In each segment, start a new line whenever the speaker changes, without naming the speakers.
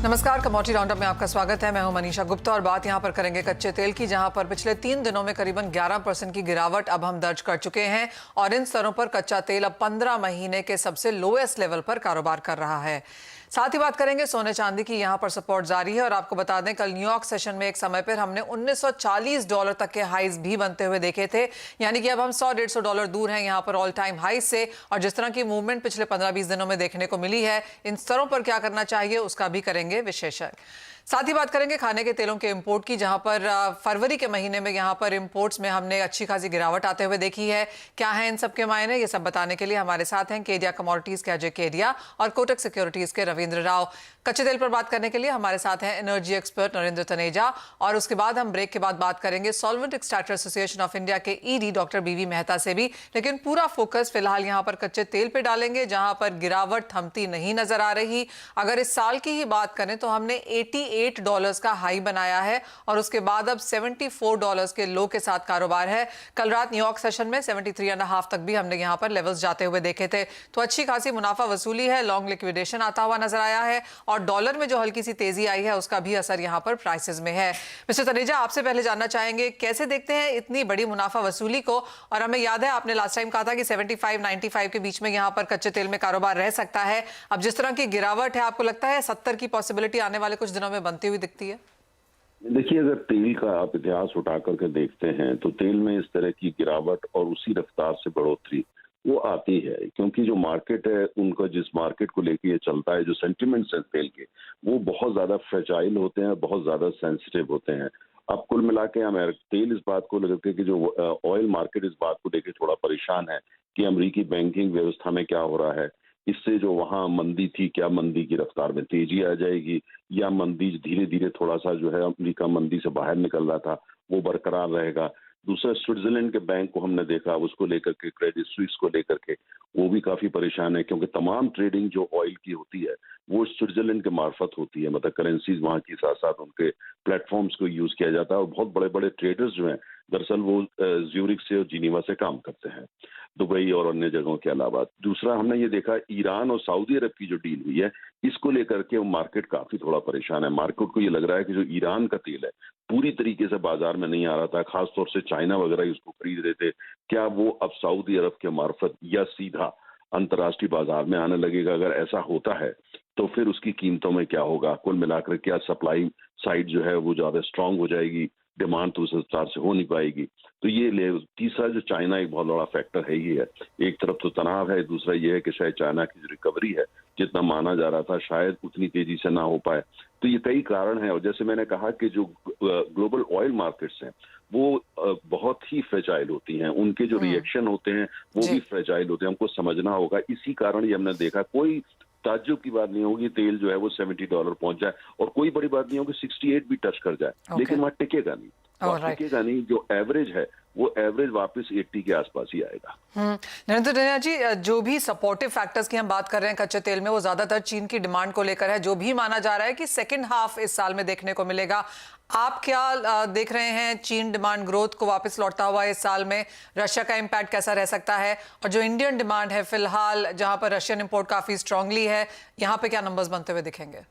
नमस्कार, commodity roundup में आपका स्वागत है। मैं हूं मनीषा गुप्ता और बात यहां पर करेंगे कच्चे तेल की, जहां पर पिछले 3 दिनों में करीबन 11% की गिरावट अब हम दर्ज कर चुके हैं और इन स्तरों पर कच्चा तेल अब 15 महीने के सबसे लोएस्ट लेवल पर कारोबार कर रहा है। साथ ही बात करेंगे सोने चांदी की, यहां पर सपोर्ट जारी है और आपको बता दें कल न्यूयॉर्क सेशन में एक समय पर हमने $1940 तक के हाईज भी बनते हुए देखे थे, यानी कि अब हम $100-150 दूर हैं यहां पर ऑल टाइम हाई से। और जिस तरह की मूवमेंट पिछले 15-20 दिनों में देखने को मिली है, इन स्तरों पर क्या करना चाहिए उसका भी करेंगे विशेषज्ञ। साथ ही बात करेंगे खाने के तेलों के इंपोर्ट की, जहां पर फरवरी के महीने में यहां पर इंपोर्ट्स में हमने अच्छी खासी गिरावट आते हुए देखी है। क्या है इन सब के मायने, ये सब बताने के लिए हमारे साथ हैं केडिया कमोडिटीज के अजय केडिया और कोटक सिक्योरिटीज के रविंद्र राव। कच्चे तेल पर बात करने के लिए हमारे साथ हैं एनर्जी एक्सपर्ट नरेंद्र तनेजा, और उसके बाद हम ब्रेक के बाद बात करेंगे solvent extractor association of India के ईडी डॉक्टर बीवी मेहता से भी। लेकिन पूरा फोकस फिलहाल यहां पर कच्चे तेल पे डालेंगे, जहां पर गिरावट थमती नहीं नजर आ रही। अगर इस साल की ही बात करें तो हमने $88 का हाई बनाया है और उसके बाद अब $74 के लो के साथ कारोबार है। कल रात न्यूयॉर्क सेशन में 73.5 तक भी हमने यहां पर लेवल्स जाते हुए देखे थे, तो अच्छी खासी मुनाफा वसूली है। लॉन्ग लिक्विडेशन आता हुआ नजर आया है और डॉलर में जो हल्की सी तेजी आई है उसका भी असर यहां पर प्राइसेस में है। मिस्टर तनेजा, आपसे पहले जानना चाहेंगे कैसे देखते हैं इतनी बड़ी मुनाफा वसूली को, और हमें याद है आपने लास्ट टाइम कहा था कि 75-95 के बीच में यहां पर कच्चे तेल में कारोबार रह सकता है। अब जिस तरह की गिरावट है, आपको लगता है 70 की पॉसिबिलिटी आने वाले कुछ दिनों में बनती हुई दिखती है?
देखिए, अगर तेल का आप इतिहास उठा करके देखते हैं तो तेल में इस तरह की गिरावट और उसी रफ्तार से बढ़ोतरी वो आती है, क्योंकि जो मार्केट है उनका, जिस मार्केट को लेके ये चलता है, जो सेंटिमेंट्स हैं तेल के, वो बहुत ज्यादा फ्रेजाइल होते हैं, बहुत ज्यादा सेंसिटिव होते हैं। अब कुल मिला के तेल इस बात को लेकर के, जो ऑयल मार्केट इस बात को लेकर थोड़ा परेशान है कि अमेरिकी बैंकिंग व्यवस्था में क्या हो रहा है। इससे जो वहां मंदी थी, क्या मंदी की रफ्तार में तेजी आ जाएगी, या मंदी धीरे धीरे थोड़ा सा जो है, अमेरिका मंदी से बाहर निकल रहा था वो बरकरार रहेगा। दूसरा, स्विट्जरलैंड के बैंक को हमने देखा, उसको लेकर के, क्रेडिट स्विस को लेकर के वो भी काफी परेशान है, क्योंकि तमाम ट्रेडिंग जो ऑयल की होती है वो स्विट्जरलैंड के मार्फत होती है, मतलब करेंसीज वहां की साथ साथ उनके प्लेटफॉर्म्स को यूज किया जाता है। और बहुत बड़े बड़े ट्रेडर्स जो हैं, दरअसल वो ज्यूरिख से और जिनीवा से काम करते हैं, दुबई और अन्य जगहों के अलावा। दूसरा, हमने ये देखा ईरान और सऊदी अरब की जो डील हुई है, इसको लेकर के मार्केट काफी थोड़ा परेशान है। मार्केट को ये लग रहा है कि जो ईरान का तेल है पूरी तरीके से बाजार में नहीं आ रहा था, खासतौर से चाइना वगैरह इसको खरीद रहे थे, क्या वो अब सऊदी अरब के मार्फत या सीधा अंतर्राष्ट्रीय बाजार में आने लगेगा? अगर ऐसा होता है तो फिर उसकी कीमतों में क्या होगा? कुल मिलाकर क्या सप्लाई साइड जो है वो ज्यादा स्ट्रांग हो जाएगी, डिमांड तो उस हिसाब से हो नहीं पाएगी। तो ये ले तीसरा, जो चाइना एक बहुत बड़ा फैक्टर है ही है। एक तरफ तो तनाव है, दूसरा ये है कि शायद चाइना की जो रिकवरी है, जितना माना जा रहा था, शायद उतनी तेजी से ना हो पाए। तो ये कई कारण हैं, और जैसे मैंने कहा कि जो ग्लोबल ऑयल मार्केट्स हैं वो बहुत ही फ्रेजाइल होती हैं, उनके जो रिएक्शन होते हैं वो भी फ्रेजाइल होते हैं, हमको समझना होगा। इसी कारण ये हमने देखा, कोई ताज्जुब की बात नहीं होगी तेल जो है वो $70 पहुंच जाए, और कोई बड़ी बात नहीं होगी 68 भी टच कर जाए, लेकिन वहां टिकेगा नहीं, टिकेगा नहीं। जो एवरेज है वो एवरेज वापस 80 के आसपास ही आएगा।
नरेंद्र तनेजा जी, जो भी सपोर्टिव फैक्टर्स की हम बात कर रहे हैं कच्चे तेल में, वो ज्यादातर चीन की डिमांड को लेकर है, जो भी माना जा रहा है कि सेकेंड हाफ इस साल में देखने को मिलेगा। आप क्या देख रहे हैं चीन डिमांड ग्रोथ को वापस लौटता हुआ इस साल में? रशिया का इंपैक्ट कैसा रह सकता है? और जो इंडियन डिमांड है फिलहाल, जहां पर रशियन इंपोर्ट काफी स्ट्रांगली है, यहाँ पे क्या नंबर्स बनते हुए दिखेंगे?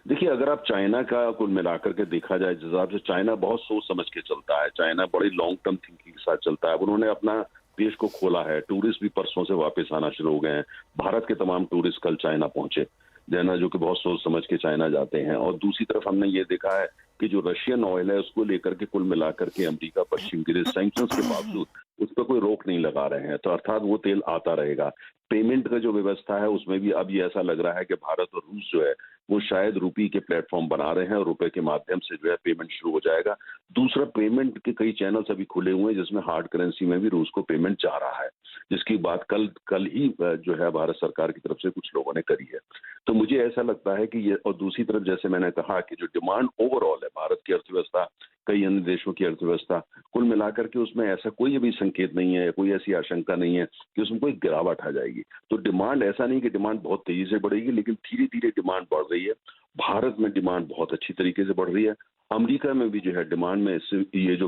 देखिए, अगर आप चाइना का कुल मिलाकर के देखा जाए, जिस हिसाब से चाइना बहुत सोच समझ के चलता है, चाइना बड़ी लॉन्ग टर्म थिंकिंग के साथ चलता है। उन्होंने अपना देश को खोला है, टूरिस्ट भी परसों से वापस आना शुरू हो गए हैं। भारत के तमाम टूरिस्ट कल चाइना पहुंचे, जो कि बहुत सोच समझ के चाइना जाते हैं। और दूसरी तरफ हमने ये देखा है कि जो रशियन ऑयल है उसको लेकर के कुल मिलाकर के अमेरिका, पश्चिम के सैंक्शंस के बावजूद उस पर कोई रोक नहीं लगा रहे हैं, तो अर्थात वो तेल आता रहेगा। पेमेंट का जो व्यवस्था है उसमें भी अब ये ऐसा लग रहा है कि भारत और रूस जो है वो शायद रुपये के प्लेटफॉर्म बना रहे हैं, और रुपए के माध्यम से जो है पेमेंट शुरू हो जाएगा। दूसरा, पेमेंट के कई चैनल्स अभी खुले हुए हैं जिसमें हार्ड करेंसी में भी रूस को पेमेंट जा रहा है, जिसकी बात कल ही जो है भारत सरकार की तरफ से कुछ लोगों ने करी है। तो मुझे ऐसा लगता है कि ये, और दूसरी तरफ जैसे मैंने कहा कि जो डिमांड ओवरऑल है, भारत की अर्थव्यवस्था, कई अन्य देशों की अर्थव्यवस्था, कुल मिलाकर के उसमें ऐसा कोई भी संकेत नहीं है, कोई ऐसी आशंका नहीं है कि उसमें कोई गिरावट आ जाएगी। तो डिमांड, ऐसा नहीं कि डिमांड बहुत तेजी से बढ़ेगी, लेकिन धीरे धीरे डिमांड बढ़ रही है। भारत में डिमांड बहुत अच्छी तरीके से बढ़ रही है। अमेरिका में भी जो है डिमांड में इससे ये जो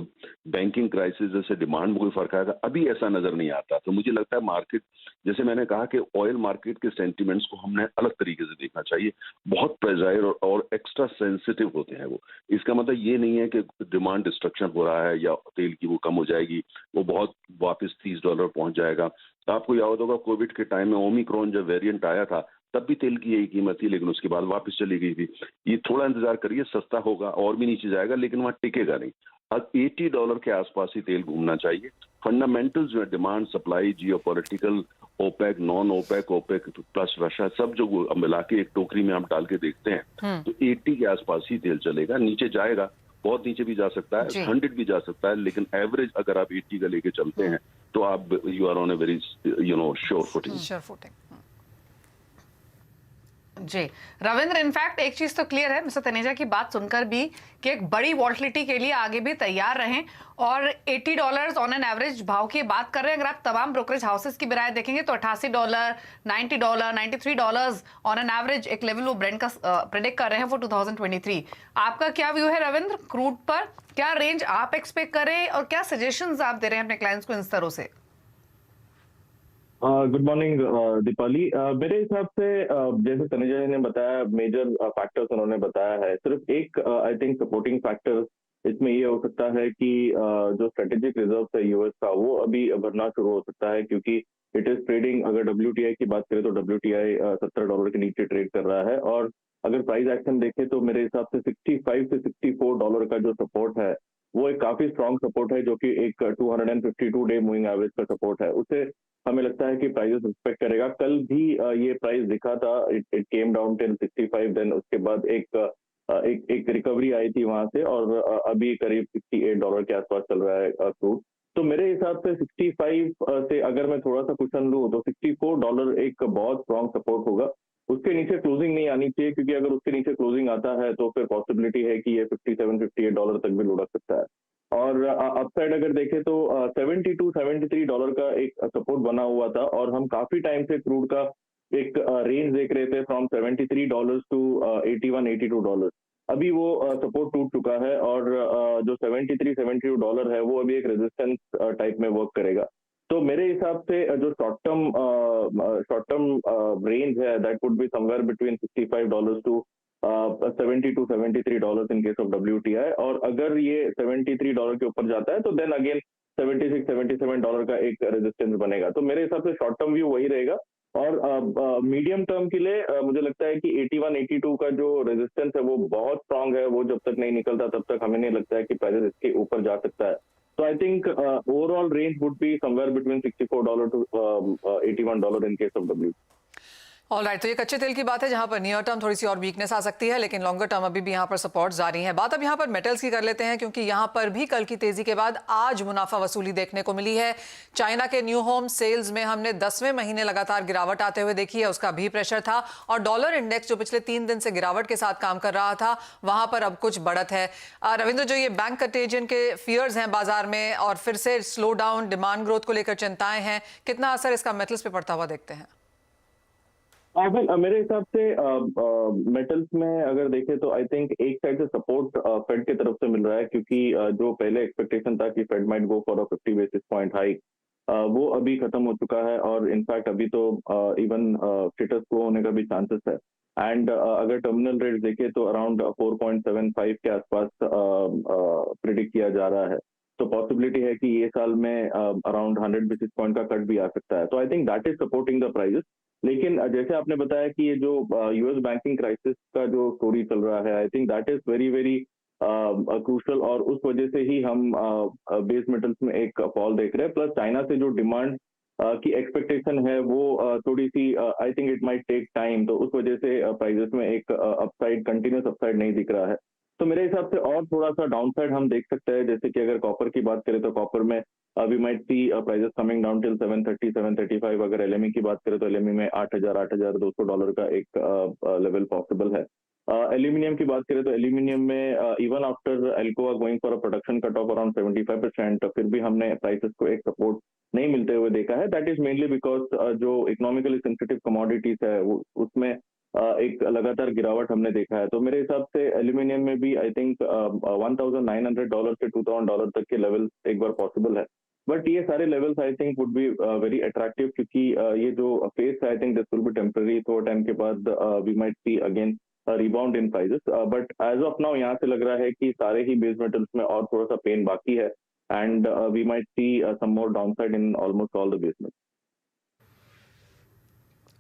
बैंकिंग क्राइसिस से डिमांड में कोई फर्क आएगा, अभी ऐसा नजर नहीं आता। तो मुझे लगता है मार्केट, जैसे मैंने कहा कि ऑयल मार्केट के सेंटिमेंट्स को हमने अलग तरीके से देखना चाहिए। बहुत प्रेजाइल और एक्स्ट्रा सेंसिटिव होते हैं वो। इसका मतलब ये नहीं है कि डिमांड डिस्ट्रक्शन हो रहा है या तेल की वो कम हो जाएगी, वो बहुत वापस $30 पहुंच जाएगा। आपको याद होगा कोविड के टाइम में ओमिक्रॉन जब वेरिएंट आया था, तब भी तेल की यही कीमत थी, लेकिन उसके बाद वापस चली गई थी। ये थोड़ा इंतजार करिए, सस्ता होगा और भी नीचे जाएगा, लेकिन वहां टिकेगा नहीं। अब $80 के आसपास ही तेल घूमना चाहिए। फंडामेंटल्स जो है, demand, supply, geopolitical, OPEC, non OPEC, OPEC plus Russia, सब जो मिला के एक टोकरी में आप डाल के देखते हैं तो 80 के आसपास ही तेल चलेगा। नीचे जाएगा, बहुत नीचे भी जा सकता है, 100 भी जा सकता है, लेकिन एवरेज अगर आप 80 का लेके चलते हैं तो आप you are on a very sure footing.
जी रविंद्र, इनफैक्ट एक चीज तो क्लियर है मिस्टर तनेजा की बात सुनकर भी कि एक बड़ी वॉल्टिलिटी के लिए आगे भी तैयार रहें, और $80 ऑन एन एवरेज भाव की बात कर रहे हैं। अगर आप तमाम ब्रोकरेज हाउसेस की राय देखेंगे तो $88, $90, $93 ऑन एन एवरेज एक लेवल वो ब्रेंड का प्रेडिक्ट कर रहे हैं फॉर 2023। आपका क्या व्यू है रविंद्र क्रूड पर? क्या रेंज आप एक्सपेक्ट करें और क्या सजेशंस आप दे रहे हैं अपने क्लाइंट्स को इन स्तरों से?
Good morning Deepali. मेरे हिसाब से जैसे तनुजा जी ने बताया, मेजर फैक्टर्स उन्होंने बताया है। सिर्फ एक आई थिंक सपोर्टिंग फैक्टर इसमें ये हो सकता है कि जो स्ट्रेटेजिक रिजर्व है यूएस का, वो अभी बढ़ना शुरू हो सकता है, क्योंकि इट इज ट्रेडिंग, अगर WTI की बात करें तो WTI $70 के नीचे ट्रेड कर रहा है। और अगर प्राइस एक्शन देखें तो मेरे हिसाब से $65 से $64 का जो सपोर्ट है वो एक काफी स्ट्रॉन्ग सपोर्ट है, जो कि एक 252 डे मूविंग एवरेज का सपोर्ट है। उसे हमें लगता है कि प्राइस रिस्पेक्ट करेगा। कल भी ये प्राइस दिखा था, it came down till 65, then उसके बाद एक रिकवरी आई थी वहां से, और अभी करीब $68 के आसपास चल रहा है क्रूड। तो मेरे हिसाब से 65 से अगर मैं थोड़ा सा क्वेश्चन लूँ तो $64 एक बहुत स्ट्रॉन्ग सपोर्ट होगा। उसके नीचे क्लोजिंग नहीं आनी चाहिए, क्योंकि अगर उसके नीचे क्लोजिंग आता है तो फिर पॉसिबिलिटी है कि ये $57-58 तक भी लुढ़क सकता है। और अपसाइड अगर देखें तो $72-73 का एक सपोर्ट बना हुआ था, और हम काफी टाइम से क्रूड का एक रेंज देख रहे थे फ्रॉम $73 टू $81-82। अभी वो सपोर्ट टूट चुका है, और जो $73-72 है वो अभी एक रेजिस्टेंस टाइप में वर्क करेगा। तो मेरे हिसाब से जो शॉर्ट टर्म रेंज है, that would be somewhere between $65 to $72-73 in case of WTI। और अगर ये $73 के ऊपर जाता है तो देन अगेन $76-77 का एक रेजिस्टेंस बनेगा। तो मेरे हिसाब से शॉर्ट टर्म व्यू वही रहेगा। और मीडियम टर्म के लिए मुझे लगता है कि 81-82 का जो रेजिस्टेंस है वो बहुत स्ट्रांग है। वो जब तक नहीं निकलता तब तक हमें नहीं लगता है कि प्राइस इसके ऊपर जा सकता है। तो I think overall range would be somewhere between $64 to $81 in case of WTI।
Alright, तो ये कच्चे तेल की बात है जहां पर नियर टर्म थोड़ी सी और वीकनेस आ सकती है, लेकिन लॉन्गर टर्म अभी भी यहां पर सपोर्ट जारी है। बात अब यहां पर मेटल्स की कर लेते हैं, क्योंकि यहां पर भी कल की तेजी के बाद आज मुनाफा वसूली देखने को मिली है। चाइना के न्यू होम सेल्स में हमने 10वें महीने लगातार गिरावट आते हुए देखी है, उसका भी प्रेशर था। और डॉलर इंडेक्स जो पिछले 3 दिन से गिरावट के साथ काम कर रहा था, वहां पर अब कुछ बढ़त है। रविंद्र, जो ये बैंक कंटेजियन के फियर्स हैं बाजार में और फिर से स्लो डाउन डिमांड ग्रोथ को लेकर चिंताएं हैं, कितना असर इसका मेटल्स पे पड़ता हुआ देखते हैं?
मेरे हिसाब से मेटल्स में अगर देखें तो आई थिंक एक साइड से सपोर्ट फेड की तरफ से मिल रहा है, क्योंकि जो पहले एक्सपेक्टेशन था कि Fed might go for a 50 basis point hike, वो अभी खत्म हो चुका है। और इनफैक्ट अभी तो इवन स्टेटस को होने का भी चांसेस है। एंड अगर टर्मिनल रेट देखें तो अराउंड 4.75 के आसपास प्रिडिक्ट किया जा रहा है। तो पॉसिबिलिटी है कि ये साल में अराउंड 100 बेसिस पॉइंट का कट भी आ सकता है। तो I think that is supporting the prices. लेकिन जैसे आपने बताया कि ये जो यूएस बैंकिंग क्राइसिस का जो स्टोरी चल रहा है, I think that is very very crucial, और उस वजह से ही हम बेस मेटल्स में एक फॉल देख रहे हैं। प्लस चाइना से जो डिमांड की एक्सपेक्टेशन है वो थोड़ी सी I think it might take time, तो उस वजह से प्राइजेस में एक अपसाइड, कंटिन्यूस अपसाइड नहीं दिख रहा है। तो मेरे हिसाब से और थोड़ा सा डाउनसाइड हम देख सकते हैं। जैसे कि अगर कॉपर की बात करें तो कॉपर में we might see prices coming down till 730-735। अगर एलएमई की बात करें तो एलएमई में $8,200 का एक लेवल पॉसिबल है। एल्यूमिनियम की बात करें तो एल्यूमिनियम में even after Alcoa going for a production cut off around 75%, फिर भी हमने प्राइसेस को एक सपोर्ट नहीं मिलते हुए देखा है। दैट इज मेनली बिकॉज जो इकोनॉमिकली सेंसिटिव कमोडिटीज है उसमें एक लगातार गिरावट हमने देखा है। तो मेरे हिसाब से एल्यूमिनियम में भी आई थिंक $1,900 से $2,000 तक के लेवल एक बार पॉसिबल है। बट ये सारे levels I think would be very attractive, क्योंकि ये जो फेस है I think this will be temporary. थोड़ा टाइम के बाद we might see again rebound in prices, but as of now यहाँ से लग रहा है कि सारे ही बेस मेटल्स में और थोड़ा सा पेन बाकी है, and we might see some more downside in almost all the base metals.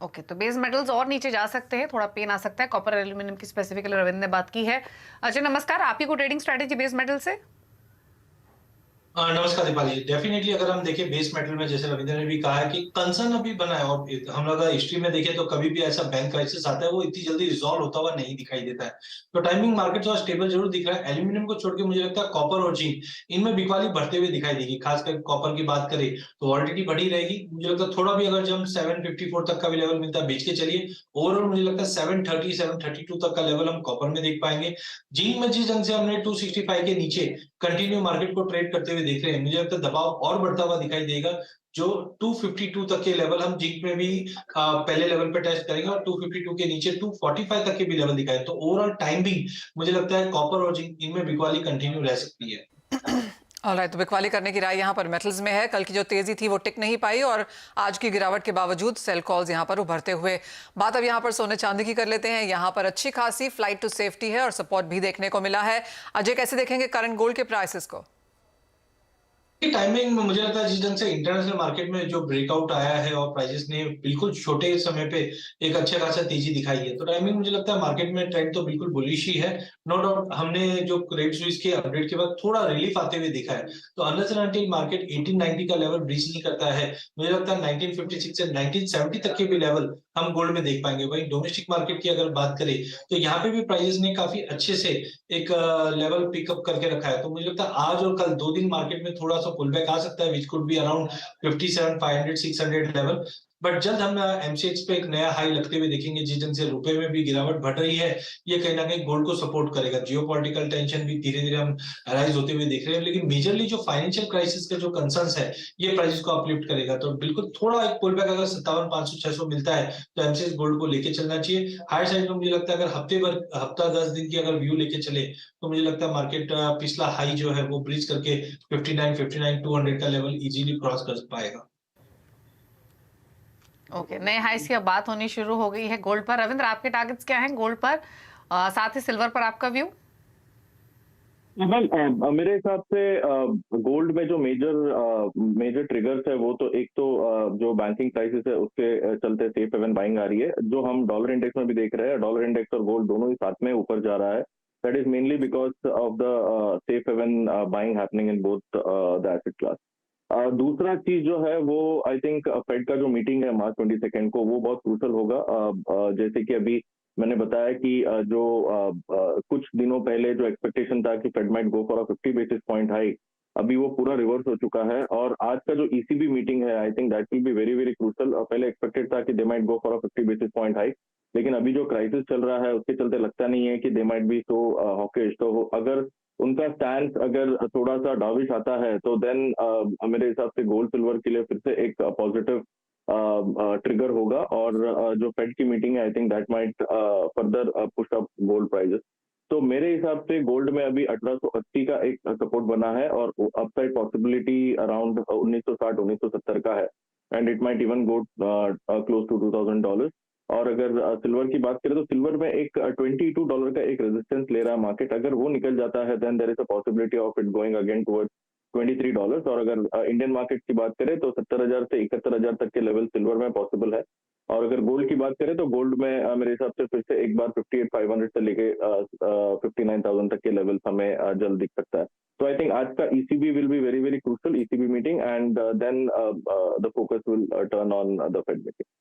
Okay, तो बेस मेटल्स और नीचे जा सकते हैं, थोड़ा पेन आ सकता है। कॉपर एल्यूमिनियम की स्पेसिफिकली रविंद्र ने बात की है। अजय नमस्कार, आपकी कोई ट्रेडिंग स्ट्रेटेजी बेस मेटल से?
नमस्कार दीपाली। डेफिनेटली अगर हम देखें बेस मेटल में, जैसे रविंद्र ने भी कहा है कि कंसर्न अभी बना है, और हम लोग हिस्ट्री में देखें तो कभी भी ऐसा बैंक क्राइसिस आता है वो इतनी जल्दी रिजॉल्व होता हुआ नहीं दिखाई देता है। तो टाइमिंग मार्केट थोड़ा स्टेबल जरूर दिख रहा है। एल्यूमिनियम को छोड़ के मुझे लगता है कॉपर और जिंक, इनमें बिकवाली बढ़ते हुए दिखाई देगी। खासकर कॉपर की बात करें तो वॉलिटिलिटी बढ़ी रहेगी। मुझे लगता है थोड़ा भी अगर जब 754 तक का भी लेवल मिलता है बेच के चलिए। ओवरऑल मुझे लगता है 730 732 तक का लेवल हम कॉपर में देख पाएंगे। जिंक में जिस ढंग से हमने 265 के नीचे कंटिन्यू मार्केट को ट्रेड करते हुए देख रहे हैं, मुझे लगता है दबाव और बढ़ता हुआ दिखाई देगा। जो 252 तक के लेवल हम जिंक में भी पहले लेवल पे टेस्ट करेंगे, और 252 के नीचे 245 तक के भी लेवल दिखाए। तो ओवरऑल टाइमिंग मुझे लगता है कॉपर और जिंक इनमें बिकवाली कंटिन्यू रह सकती है।
ऑलराइट, तो बिकवाली करने की राय यहाँ पर मेटल्स में है। कल की जो तेजी थी वो टिक नहीं पाई और आज की गिरावट के बावजूद सेल कॉल्स यहाँ पर उभरते हुए। बात अब यहाँ पर सोने चांदी की कर लेते हैं। यहाँ पर अच्छी खासी फ्लाइट टू सेफ्टी है और सपोर्ट भी देखने को मिला है। अजय, कैसे देखेंगे करंट गोल्ड के प्राइसेस को?
टाइमिंग में मुझे लगता है जिस ढंग से इंटरनेशनल मार्केट में जो ब्रेकआउट आया है और प्राइसेस ने बिल्कुल छोटे समय पे एक अच्छा खासा तेजी दिखाई है, तो टाइमिंग मुझे लगता है मार्केट में ट्रेंड तो बिल्कुल बुलिश ही है। नो डाउट हमने जो क्रेडिट स्विस के अपडेट के बाद थोड़ा रिलीफ आते हुए देखा है। तो अनलेस अनटिल मार्केट 1890 का लेवल ब्रीच नहीं करता है, मुझे लगता है 1956 से 1970 तक के भी लेवल हम गोल्ड में देख पाएंगे। वहीं डोमेस्टिक मार्केट की अगर बात करें तो यहाँ पे भी प्राइसेस ने काफी अच्छे से एक लेवल पिकअप करके रखा है। तो मुझे लगता है आज और कल 2 दिन मार्केट में थोड़ा सा पुल बैक आ सकता है, which could be around 57,500 600 level. But जल्द हम एमसीएक्स पे एक नया हाई लगते हुए देखेंगे। जिस ढंग से रुपए में भी गिरावट बढ़ रही है, ये कहीं ना कहीं गोल्ड को सपोर्ट करेगा। जियोपॉलिटिकल टेंशन भी धीरे धीरे हम अराइज होते हुए देख रहे हैं, लेकिन मेजरली जो फाइनेंशियल क्राइसिस का जो कंसर्न्स है ये प्राइसेस को अपलिफ्ट करेगा। तो बिल्कुल थोड़ा एक पुल बैक अगर 57,500 600 मिलता है तो एमसीएक्स गोल्ड को लेके चलना चाहिए। हायर साइड में मुझे लगता है अगर हफ्ता 10 दिन की अगर व्यू लेके चले तो मुझे लगता है मार्केट पिछला हाई जो है वो ब्रीच करके 59 का लेवल इजीली क्रॉस कर पाएगा।
ओके, नए हाइस की अब बात होनी शुरू हो गई है गोल्ड पर। रविंद्र, आपके टारगेट्स क्या हैं गोल्ड पर, साथ ही सिल्वर पर आपका व्यू?
मेरे हिसाब से गोल्ड में जो मेजर ट्रिगर्स है वो तो एक तो जो बैंकिंग क्राइसिस है उसके चलते सेफ हेवन बाइंग आ रही है, जो हम डॉलर इंडेक्स में भी देख रहे हैं। डॉलर इंडेक्स और गोल्ड दोनों ही साथ में ऊपर जा रहा है। That is mainly because of the safe haven buying happening in both the asset class. दूसरा चीज जो है वो आई थिंक फेड का जो मीटिंग है मार्च 22 को वो बहुत क्रूशल होगा। जैसे कि अभी मैंने बताया कि जो कुछ दिनों पहले जो एक्सपेक्टेशन था कि Fed might go for a 50 basis point hike, अभी वो पूरा रिवर्स हो चुका है। और आज का जो ईसीबी मीटिंग है I think that will be very very crucial. पहले एक्सपेक्टेड था कि they might go for a 50 basis point hike, लेकिन अभी जो क्राइसिस चल रहा है उसके चलते लगता नहीं है कि they might be so hawkish. तो अगर उनका स्टैंड अगर थोड़ा सा डाविश आता है तो देन मेरे हिसाब से गोल्ड सिल्वर के लिए फिर से एक पॉजिटिव ट्रिगर होगा। और जो फेड की मीटिंग है I think that might further push up gold prices. तो मेरे हिसाब से गोल्ड में अभी 1880 का एक सपोर्ट बना है और अपसाइड पॉसिबिलिटी अराउंड 1960 1970 का है, and it might even go close to $2,000। और अगर सिल्वर की बात करें तो सिल्वर में एक $22 का एक रेजिस्टेंस ले रहा है मार्केट। अगर वो निकल जाता है then there is a possibility of it going again towards $23। और अगर इंडियन मार्केट की बात करें तो 70,000 से 71,000 तक के लेवल सिल्वर में पॉसिबल है। और अगर गोल्ड की बात करें तो गोल्ड में मेरे हिसाब से फिर से एक बार 58,500 से लेके 59,000 तक के लेवल हमें जल्द दिख सकता है। तो आई थिंक आज का ECB will be very very crucial, ECB meeting, and then the focus will turn on the Fed meeting.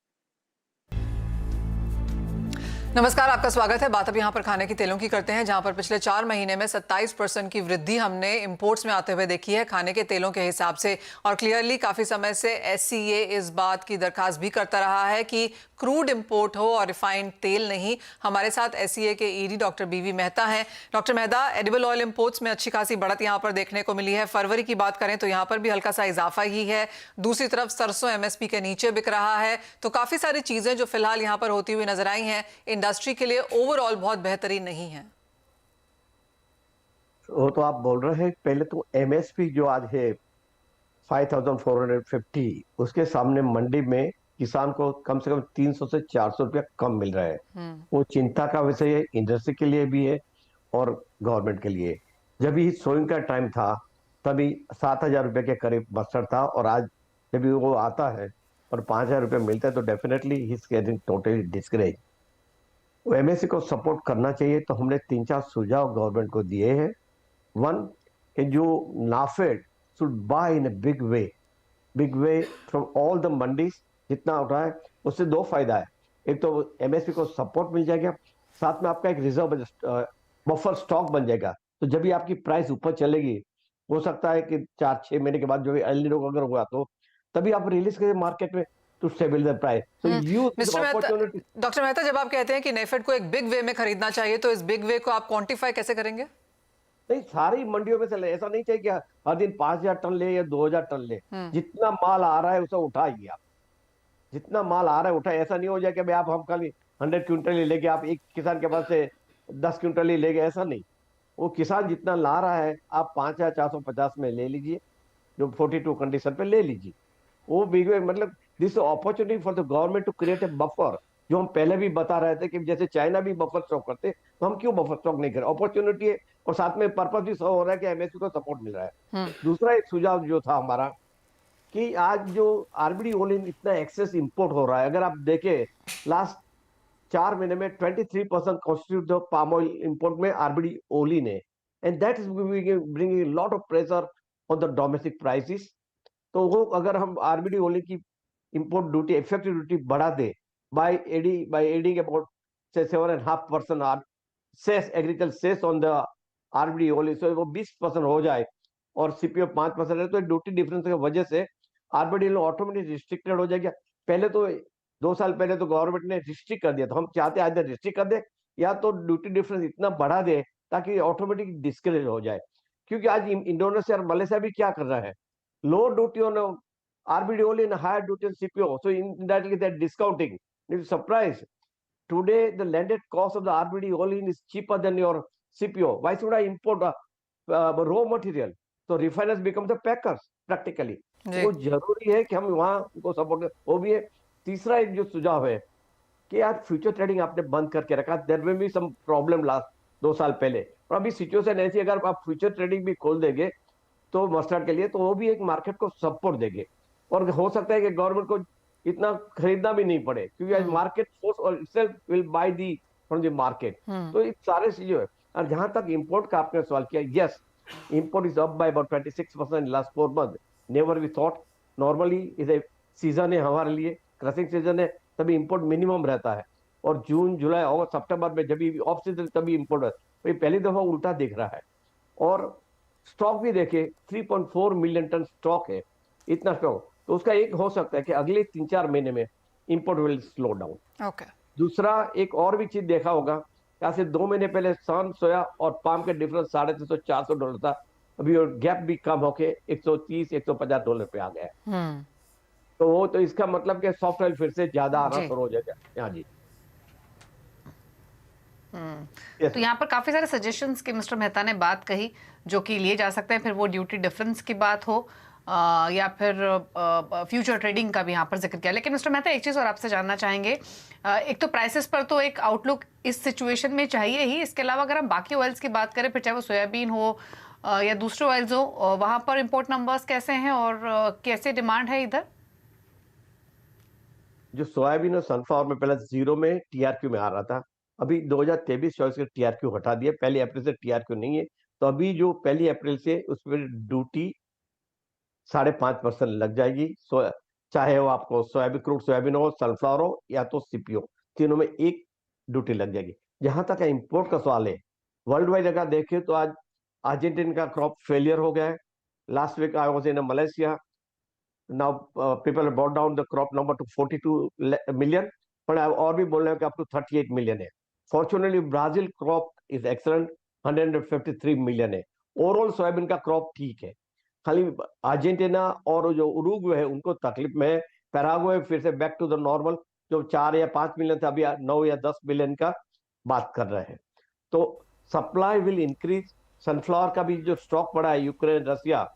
नमस्कार, आपका स्वागत है। बात अब यहाँ पर खाने की तेलों की करते हैं, जहाँ पर पिछले 4 महीने में 27% की वृद्धि हमने इंपोर्ट्स में आते हुए देखी है खाने के तेलों के हिसाब से। और क्लियरली काफ़ी समय से एससीए इस बात की दरखास्त भी करता रहा है कि क्रूड इंपोर्ट हो और रिफाइंड तेल नहीं। हमारे साथ एससीए के ईडी डॉक्टर बीवी मेहता हैं। Doctor Mehta, edible oil imports में अच्छी खासी बढ़त यहाँ पर देखने को मिली है। फरवरी की बात करें तो यहाँ पर भी हल्का सा इजाफा ही है। दूसरी तरफ सरसों एमएसपी के नीचे बिक रहा है। तो काफ़ी सारी चीज़ें जो फिलहाल यहाँ पर होती हुई नजर आई हैं इंडस्ट्री के लिए ओवरऑल बहुत बेहतरीन नहीं है?
वो तो आप बोल रहे हैं, पहले तो एमएसपी जो आज है 5450, उसके सामने मंडी में किसान को कम से कम 300 से 400 रुपया कम मिल रहा है। वो चिंता का विषय है, इंडस्ट्री के लिए भी है और गवर्नमेंट के लिए। जब ही सोइंग का टाइम था तभी 7,000 रुपये के करीब मस्टर्ड था, और आज जब वो आता है और 5,000 रुपये मिलता है तो definitely he is getting totally discourage. MSc को सपोर्ट करना चाहिए, तो हमने 3-4 सुझाव गवर्नमेंट को दिए हैं। वन, कि जो NAFED should buy in a big way from all the mandis, जितना उठ रहा है उससे दो फायदा है। एक तो एमएसपी को सपोर्ट मिल जाएगा, साथ में आपका एक रिजर्व बफर स्टॉक बन जाएगा। तो जब भी आपकी प्राइस ऊपर चलेगी, हो सकता है कि 4-6 महीने के बाद जो एल नीनो अगर हुआ तो तभी आप रिलीज करें मार्केट में टू स्टेबलाइज द प्राइस। तो use this opportunity.
Doctor Mehta, जब आप कहते हैं कि नेफेड को एक बिग वे में खरीदना चाहिए, तो इस बिग वे को आप क्वांटिफाई कैसे करेंगे?
नहीं, सारी मंडियों में से ले, ऐसा नहीं चाहिए कि हर दिन 5,000 टन ले या 2,000 टन ले। जितना माल आ रहा है उसे उठाइए आप, जितना माल आ रहा है उठाए। ऐसा नहीं हो जाए कि भाई आप हम खाली 100 क्विंटल ही लेके आप एक किसान के पास से 10 क्विंटल ही ले गए, ऐसा नहीं। वो किसान जितना ला रहा है आप 5,450 में ले लीजिए, जो 42 कंडीशन पे ले लीजिए। वो बिग वे मतलब this opportunity for the government to create a buffer, जो हम पहले भी बता रहे थे कि जैसे चाइना भी बफर स्टॉक करते, तो हम क्यों बफर स्टॉक नहीं करें? अपॉर्चुनिटी है, और साथ में पर्पस भी हो रहा है कि एमएसपी को सपोर्ट मिल रहा है। दूसरा एक सुझाव जो था हमारा, कि आज जो आरबीडी ओलिन इतना एक्सेस इंपोर्ट हो रहा है, अगर आप देखें लास्ट 4 महीने में 23% constitute the palm oil import में आरबीडी ओलिन है, and that is bringing lot of pressure on the domestic prices. तो वो अगर हम आरबीडी ओलिन की इंपोर्ट ड्यूटी, इफेक्टिव ड्यूटी बढ़ा दे by adding about say 7.5% cess, agricultural cess on the RBD only, so वो 20% हो जाए और सीपीओ 5% है, तो ड्यूटी डिफरेंस की वजह से आरबीडी ऑटोमेटिक रिस्ट्रिक्टेड हो जाएगा। पहले तो 2 साल पहले तो गवर्नमेंट ने रिस्ट्रिक्ट कर दिया, तो हम चाहते हैं आज रिस्ट्रिक्ट कर दे या तो ड्यूटी डिफरेंस इतना बढ़ा दे ताकि ऑटोमेटिक डिस्करेज हो जाए। क्योंकि आज इंडोनेशिया और मलेशिया भी क्या कर रहा है, low duty on RBD only and higher duty on CPO, so indirectly they're discounting. It's a surprise. Today, the landed cost of the RBD olein is cheaper than your CPO. Why should I import raw material? So refiners become the packers practically. वो जरूरी है कि हम वहाँ उनको support करें। वो भी है। तीसरा एक जो सुझाव है कि आज फ्यूचर ट्रेडिंग आपने बंद करके रखा, देयर में भी सम प्रॉब्लम लास्ट 2 साल पहले, और अभी सिचुएशन ऐसी, अगर आप फ्यूचर ट्रेडिंग भी खोल देंगे तो मस्टर्ड के लिए, तो वो भी एक मार्केट को सपोर्ट देंगे, और हो सकता है कि गवर्नमेंट को इतना खरीदना भी नहीं पड़े, क्योंकि आज मार्केट फोर्स और itself will by the from the market. तो ये सारे चीजें है। और जहां तक इंपोर्ट का आपने सवाल किया, yes, import is up by about 26% last 4 month. Never we thought, normally is a season है हमारे लिए, क्रशिंग सीजन है, तभी इंपोर्ट मिनिमम रहता है, और जून जुलाई और सितंबर में जब भी ऑफ सीजन तभी इंपोर्ट है। तो ये पहली दफा उल्टा दिख रहा है। और स्टॉक भी देखे 3.4 मिलियन टन स्टॉक है, इतना स्टॉक, तो उसका एक हो सकता है कि अगले 3-4 महीने में import will slow down.
Okay.
दूसरा एक और भी चीज देखा होगा, यहाँ से 2 महीने पहले सन, सोया और पाम के डिफरेंस $350-400 था, अभी और गैप भी कम होके $130-150 पे आ गया है। तो वो तो इसका मतलब कि सॉफ्ट ऑयल फिर से ज्यादा आना शुरू हो जाएगा। हाँ जी।
तो यहाँ पर काफी सारे सजेशंस के मिस्टर मेहता ने बात कही जो कि लिए जा सकते हैं, फिर वो ड्यूटी डिफरेंस की बात हो या फिर फ्यूचर ट्रेडिंग का भी यहाँ पर जिक्र किया। लेकिन मिस्टर मेहता, एक चीज़ और आपसे जानना चाहेंगे, एक तो प्राइसेस पर तो एक आउटलुक इस सिचुएशन में चाहिए ही, इसके अलावा अगर हम बाकी ऑयल्स की बात करें, फिर चाहे वो सोयाबीन हो या दूसरे ऑयल्स हो, वहाँ पर इंपोर्ट नंबर्स कैसे हैं और कैसे डिमांड है इधर?
जो सोयाबीन और सनफ्लावर में पहले 0 में टीआरक्यू में आ रहा था, अभी 2023-24 के टीआरक्यू हटा दिया, 1 अप्रैल से टीआरक्यू नहीं है, तो अभी जो 1 अप्रैल से उस पर ड्यूटी 5.5% लग जाएगी। चाहे वो आपको सोयाबीन, क्रूड सोयाबीन हो, सनफ्लावर हो या तो सीपीओ, तीनों में एक ड्यूटी लग जाएगी। जहां तक इंपोर्ट का सवाल है, वर्ल्ड वाइड अगर देखें तो आज अर्जेंटीना का क्रॉप फेलियर हो गया है। Last week I was in Malaysia, now people brought down the crop number to 42 million, पर और भी बोल रहे हैं कि अप टू 38 मिलियन है। Fortunately Brazil crop is excellent, 153 million है। ओवरऑल सोयाबीन का क्रॉप ठीक है, खाली अर्जेंटीना और जो उरुग्वे है उनको तकलीफ में है। पैराग्वे फिर से बैक टू द नॉर्मल, जो 4 या 5 मिलियन था, अभी 9 या 10 मिलियन का बात कर रहे हैं। तो सप्लाई विल इंक्रीज। सनफ्लावर का भी जो स्टॉक बढ़ा है यूक्रेन रसिया,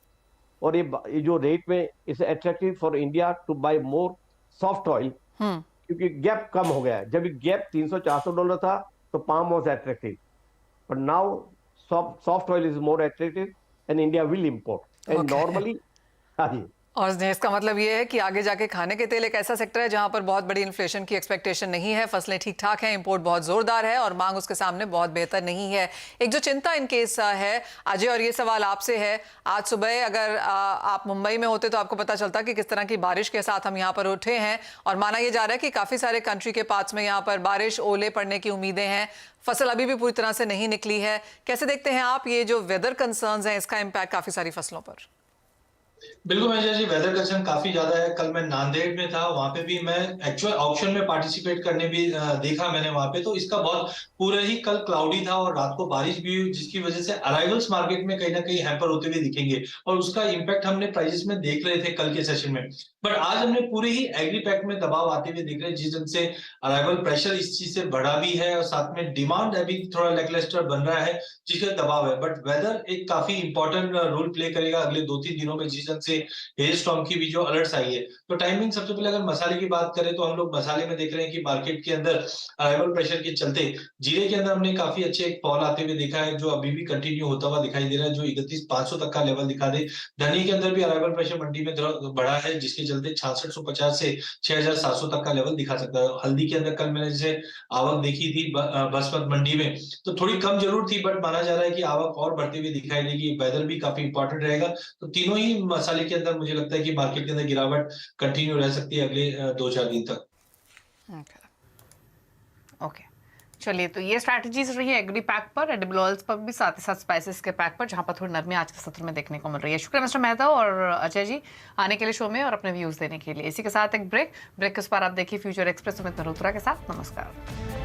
और ये जो रेट में is attractive for India to buy more soft oil, क्योंकि गैप कम हो गया है। जब गैप $300-400 था तो palm was attractive, but now soft oil is more attractive and India will import and normally. हाँ जी।
और इसका मतलब ये है कि आगे जाके खाने के तेल एक ऐसा सेक्टर है जहां पर बहुत बड़ी इन्फ्लेशन की एक्सपेक्टेशन नहीं है, फसलें ठीक ठाक हैं, इंपोर्ट बहुत जोरदार है और मांग उसके सामने बहुत बेहतर नहीं है। एक जो चिंता इन केस है अजय, और ये सवाल आपसे है, आज सुबह अगर आप मुंबई में होते तो आपको पता चलता कि किस तरह की बारिश के साथ हम यहाँ पर उठे हैं, और माना यह जा रहा है कि काफी सारे कंट्री के पार्ट्स में यहाँ पर बारिश ओले पड़ने की उम्मीदें हैं, फसल अभी भी पूरी तरह से नहीं निकली है। कैसे देखते हैं आप ये जो वेदर कंसर्न्स हैं, इसका इम्पैक्ट काफी सारी फसलों पर?
बिल्कुल मनीषा जी, वेदर कंसर्न काफी ज्यादा है। कल मैं नांदेड़ में था, वहां पे भी मैं एक्चुअल ऑक्शन में पार्टिसिपेट करने भी देखा मैंने वहां पे। तो इसका बहुत पूरा ही कल क्लाउडी था और रात को बारिश भी हुई, जिसकी वजह से अराइवल्स मार्केट में कहीं ना कहीं हैम्पर होते हुए दिखेंगे और उसका इम्पैक्ट हमने प्राइसेस में देख रहे थे कल के सेशन में। बट आज हमने पूरे ही एग्री पैक में दबाव आते हुए दिख रहे हैं, जिस ढंग से अराइवल प्रेशर इस चीज से बढ़ा भी है और साथ में डिमांड अभी थोड़ा लैकलस्टर बन रहा है, जिसका दबाव है। बट वेदर एक काफी इंपॉर्टेंट रोल प्ले करेगा अगले 2-3 दिनों में, जिस ढंग से हेल स्टॉर्म की भी जो अलर्ट्स आई है। तो टाइमिंग सबसे पहले अगर मसाले की बात करें तो हम लोग मसाले में देख रहे हैं कि मार्केट के अंदर अराइवल प्रेशर के चलते जीरे के अंदर हमने काफी अच्छे एक फॉल आते हुए देखा है, जो अभी भी कंटिन्यू होता हुआ दिखाई दे रहा है, जो 31,500 तक का लेवल दिखा दे। धनिया के अंदर भी अराइवल प्रेशर मंडी में बढ़ा है, जिसके चलते 6650 से 6700 तक का लेवल दिखा सकता है। हल्दी के अंदर कल मैंने जैसे आवक देखी थी बसमत मंडी में, तो थोड़ी कम जरूर थी, बट माना जा रहा है कि आवक और बढ़ती हुई दिखाई देगी। वेदर भी काफी इंपॉर्टेंट रहेगा। तो तीनों ही मसाले के अंदर मुझे लगता है कि मार्केट के अंदर गिरावट कंटिन्यू रह सकती है अगले 2-4 दिन तक।
ओके, चलिए, तो ये स्ट्रैटेजीज रही है एग्री पैक पर, एडिबल ऑयल्स पर भी, साथ ही साथ स्पाइसेस के पैक पर, जहां पर थोड़ी नरमी आज के सत्र में देखने को मिल रही है। शुक्रिया मिस्टर मेहता और अजय जी आने के लिए शो में और अपने व्यूज देने के लिए। इसी के साथ एक ब्रेक के उस पर आप देखिए फ्यूचर एक्सप्रेस सुमित मल्होत्रा के साथ। नमस्कार।